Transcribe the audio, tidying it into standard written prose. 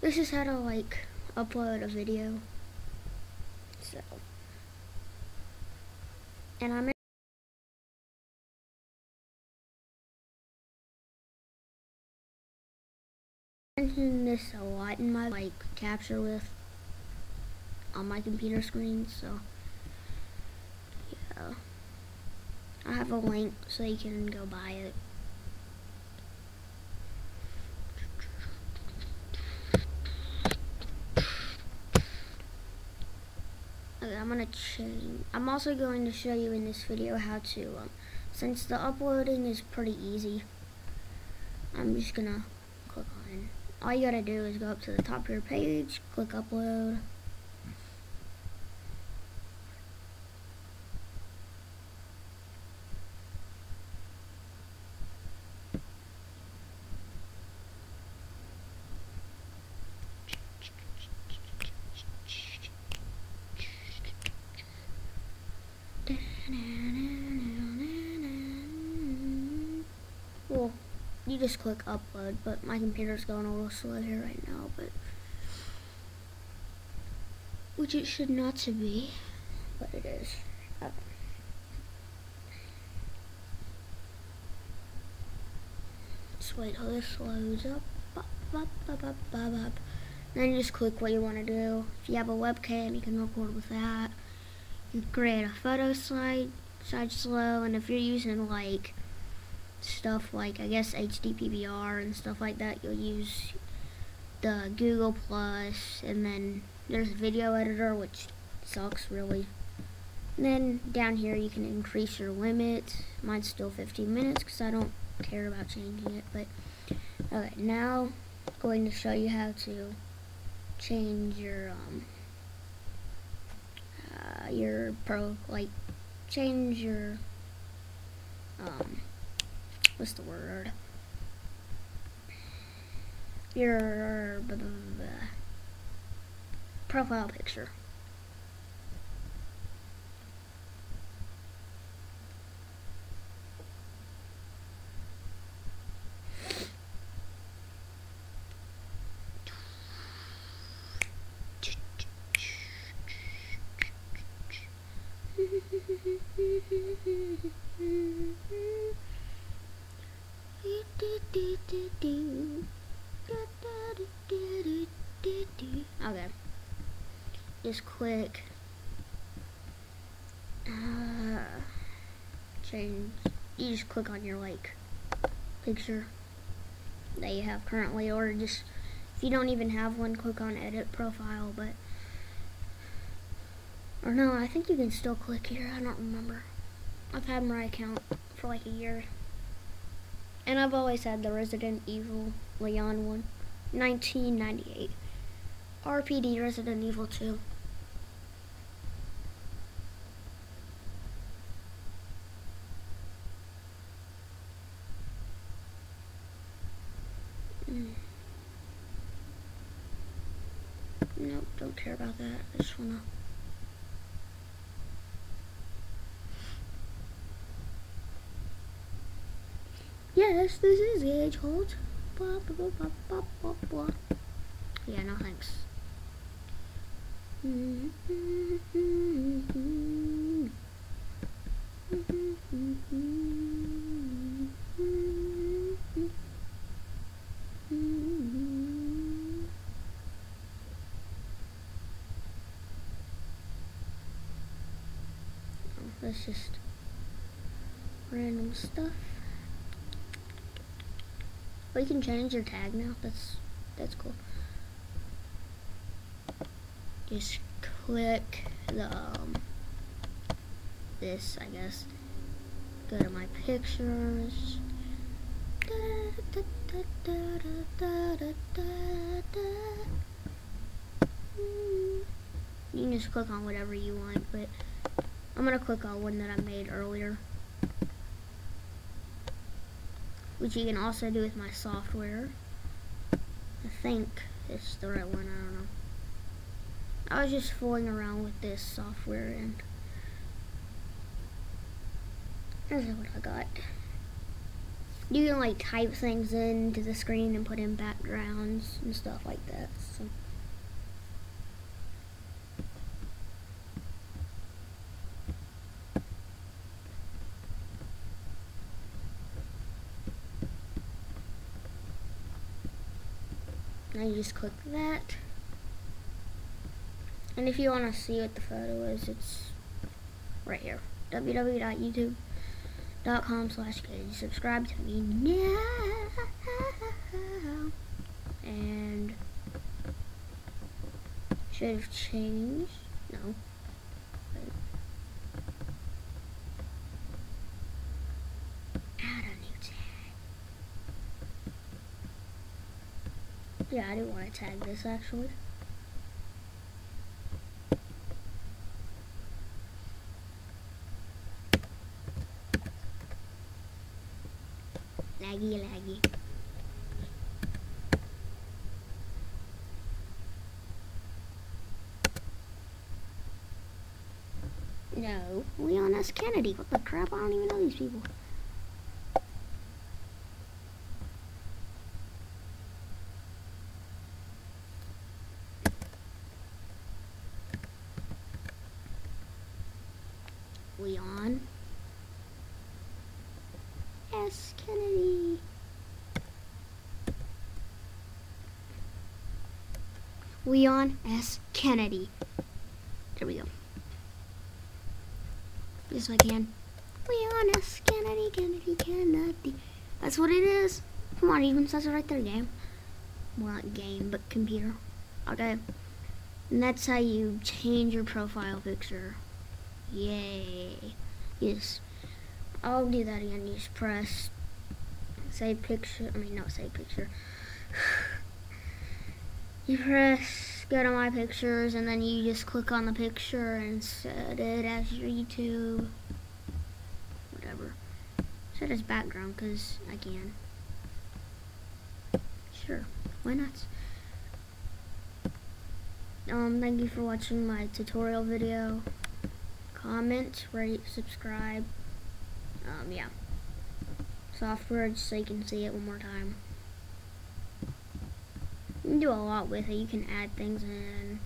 this is how to like upload a video. So, and I mention this a lot in my like capture with on my computer screen. So yeah, I have a link so you can go buy it. Okay, I'm also going to show you in this video how to, since the uploading is pretty easy, I'm just gonna click on, all you gotta do is go up to the top of your page, click upload. Well, you just click upload, but my computer's going a little slow here right now, but which it should not to be, but it is. Just wait till this loads up. Then you just click what you want to do. If you have a webcam, you can record with that. You can create a photo slideshow, and if you're using like stuff like, I guess, HDPVR and stuff like that, you'll use the Google Plus, and then there's a video editor, which sucks really. And then down here you can increase your limit. Mine's still 15 minutes because I don't care about changing it. But okay, now I'm going to show you how to change your change your what's the word? Your profile picture. Okay, just click change. You just click on your like picture that you have currently, or just if you don't even have one, click on edit profile. But or no, I think you can still click here. I don't remember. I've had my account for like a year, and I've always had the Resident Evil Leon one, 1998. RPD Resident Evil 2. Nope, don't care about that. I just wanna. Yes, this is Gage Holt. Blah, blah, blah, blah, blah, blah. Yeah, no thanks. That's just random stuff. But you can change your tag now. That's cool. Just click the this, I guess. Go to my pictures. You can just click on whatever you want, but I'm gonna click on one that I made earlier, which you can also do with my software. I think it's the right one, I don't know. I was just fooling around with this software, and this is what I got. You can like type things into the screen and put in backgrounds and stuff like that. So. Now you just click that. And if you want to see what the photo is, it's right here. www.youtube.com/Katie. Subscribe to me now. And should have changed. No. Wait. Add a new tag. Yeah, I didn't want to tag this actually. Laggy. No, Leon S. Kennedy. What the crap? I don't even know these people. Leon S. Kennedy. Leon S. Kennedy. There we go. Yes, I can. Leon S. Kennedy. That's what it is. Come on, it even says it right there, game. Well, not game, but computer. Okay. And that's how you change your profile picture. Yay. Yes. I'll do that again. You just press save picture. Not save picture. You press go to my pictures, and then you just click on the picture and set it as your YouTube. Whatever. Set as background because I can. Sure. Why not? Thank you for watching my tutorial video. Comment, rate, subscribe. Yeah. Software just so you can see it one more time. You can do a lot with it. You can add things in.